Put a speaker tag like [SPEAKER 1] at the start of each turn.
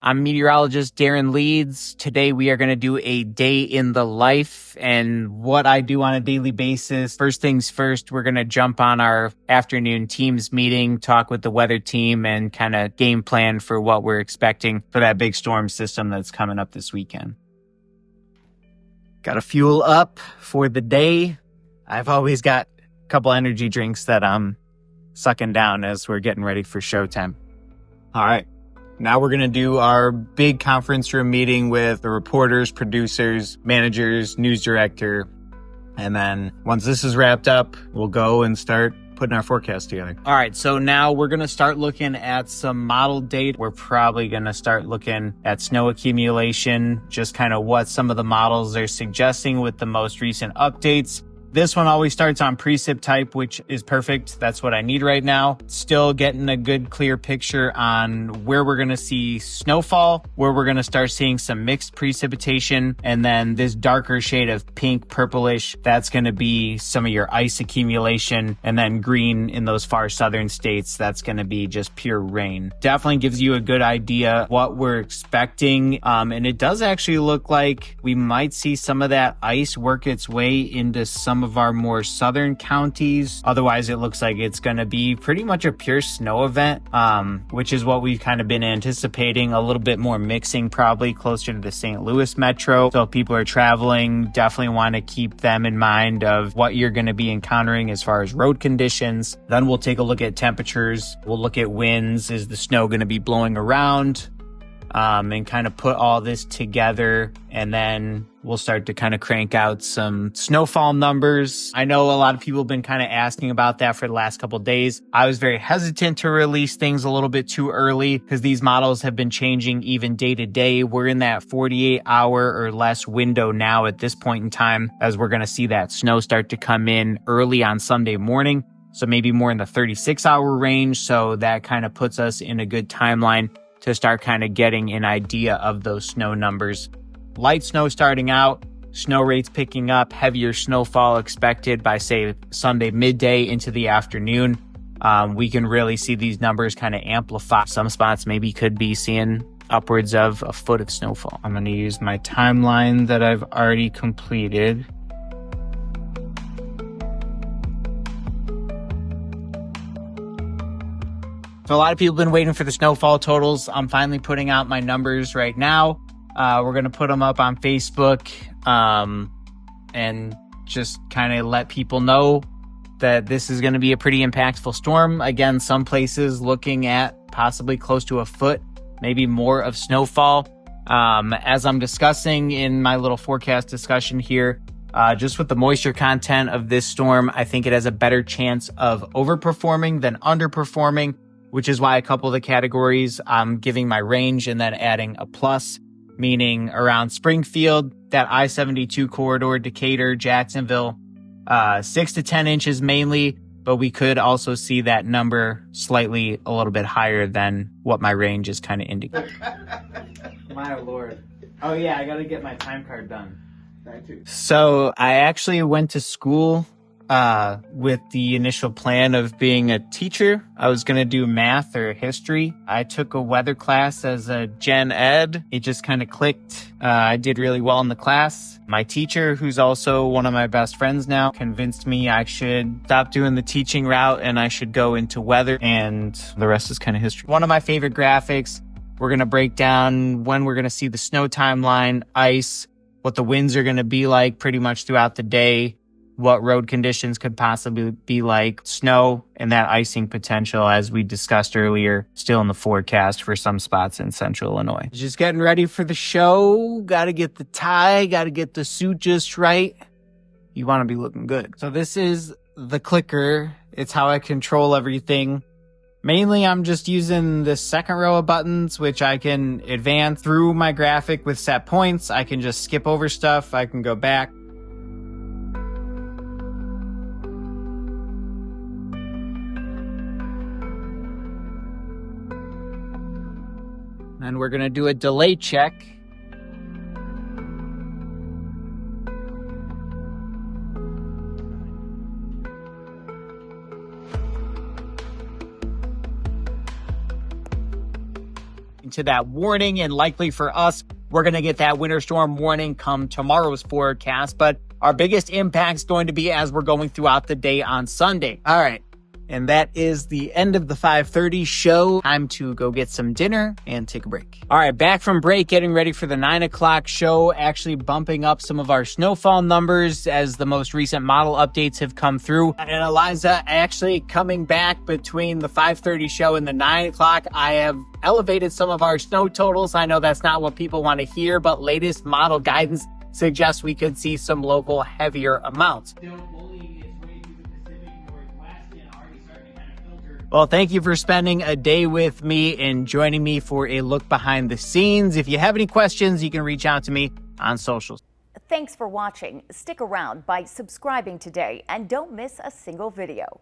[SPEAKER 1] I'm meteorologist Darren Leeds. Today we are going to do a day in the life and what I do on a daily basis. First things first, we're going to jump on our afternoon Teams meeting, talk with the weather team, and kind of game plan for what we're expecting for that big storm system that's coming up this weekend. Got to fuel up for the day. I've always got a couple energy drinks that I'm sucking down as we're getting ready for showtime. All right. Now we're going to do our big conference room meeting with the reporters, producers, managers, news director. And then once this is wrapped up, we'll go and start putting our forecast together. All right. So now we're going to start looking at some model data. We're probably going to start looking at snow accumulation, just kind of what some of the models are suggesting with the most recent updates. This one always starts on precip type, which is perfect. That's what I need right now. Still getting a good, clear picture on where we're going to see snowfall, where we're going to start seeing some mixed precipitation, and then this darker shade of pink, purplish, that's going to be some of your ice accumulation, and then green in those far southern states, that's going to be just pure rain. Definitely gives you a good idea what we're expecting, and it does actually look like we might see some of that ice work its way into some of our more southern counties. Otherwise, it looks like it's going to be pretty much a pure snow event, which is what we've kind of been anticipating. A little bit more mixing, probably closer to the St. Louis metro. So if people are traveling, definitely want to keep them in mind of what you're going to be encountering as far as road conditions. Then we'll take a look at temperatures. We'll look at winds. Is the snow going to be blowing around? And kind of put all this together, and then we'll start to kind of crank out some snowfall numbers. I know a lot of people have been kind of asking about that for the last couple of days. I was very hesitant to release things a little bit too early because these models have been changing even day to day. We're in that 48-hour or less window now at this point in time, as we're going to see that snow start to come in early on Sunday morning. So maybe more in the 36-hour range. So that kind of puts us in a good timeline to start kind of getting an idea of those snow numbers. Light snow starting out, snow rates picking up, heavier snowfall expected by, say, Sunday midday into the afternoon. We can really see these numbers kind of amplify. Some spots maybe could be seeing upwards of a foot of snowfall. I'm going to use my timeline that I've already completed. So a lot of people have been waiting for the snowfall totals. I'm finally putting out my numbers right now. We're going to put them up on Facebook and just kind of let people know that this is going to be a pretty impactful storm. Again, some places looking at possibly close to a foot, maybe more of snowfall. As I'm discussing in my little forecast discussion here, just with the moisture content of this storm, I think it has a better chance of overperforming than underperforming, which is why a couple of the categories I'm giving my range and then adding a plus, meaning around Springfield, that I-72 corridor, Decatur, Jacksonville, 6 to 10 inches mainly, but we could also see that number slightly a little bit higher than what my range is kind of indicating. My Lord. Oh yeah, I got to get my time card done. So I actually went to school with the initial plan of being a teacher. I was going to do math or history. I took a weather class as a gen ed. It just kind of clicked. I did really well in the class. My teacher, who's also one of my best friends now, convinced me I should stop doing the teaching route and I should go into weather, and the rest is kind of history. One of my favorite graphics, we're going to break down when we're going to see the snow timeline, ice, what the winds are going to be like pretty much throughout the day, what road conditions could possibly be like, snow, and that icing potential, as we discussed earlier, still in the forecast for some spots in central Illinois. Just getting ready for the show. Got to get the tie, got to get the suit just right. You want to be looking good. So this is the clicker. It's how I control everything. Mainly, I'm just using the second row of buttons, which I can advance through my graphic with set points. I can just skip over stuff. I can go back. And we're going to do a delay check. to that warning, and likely for us, we're going to get that winter storm warning come tomorrow's forecast. But our biggest impact is going to be as we're going throughout the day on Sunday. All right. And that is the end of the 5:30 show. Time to go get some dinner and take a break. All right, back from break, getting ready for the 9 o'clock show, actually bumping up some of our snowfall numbers as the most recent model updates have come through. And Eliza, actually coming back between the 5:30 show and the 9 o'clock, I have elevated some of our snow totals. I know that's not what people want to hear, but latest model guidance suggests we could see some local heavier amounts. Well, thank you for spending a day with me and joining me for a look behind the scenes. If you have any questions, you can reach out to me on socials.
[SPEAKER 2] Thanks for watching. Stick around by subscribing today and don't miss a single video.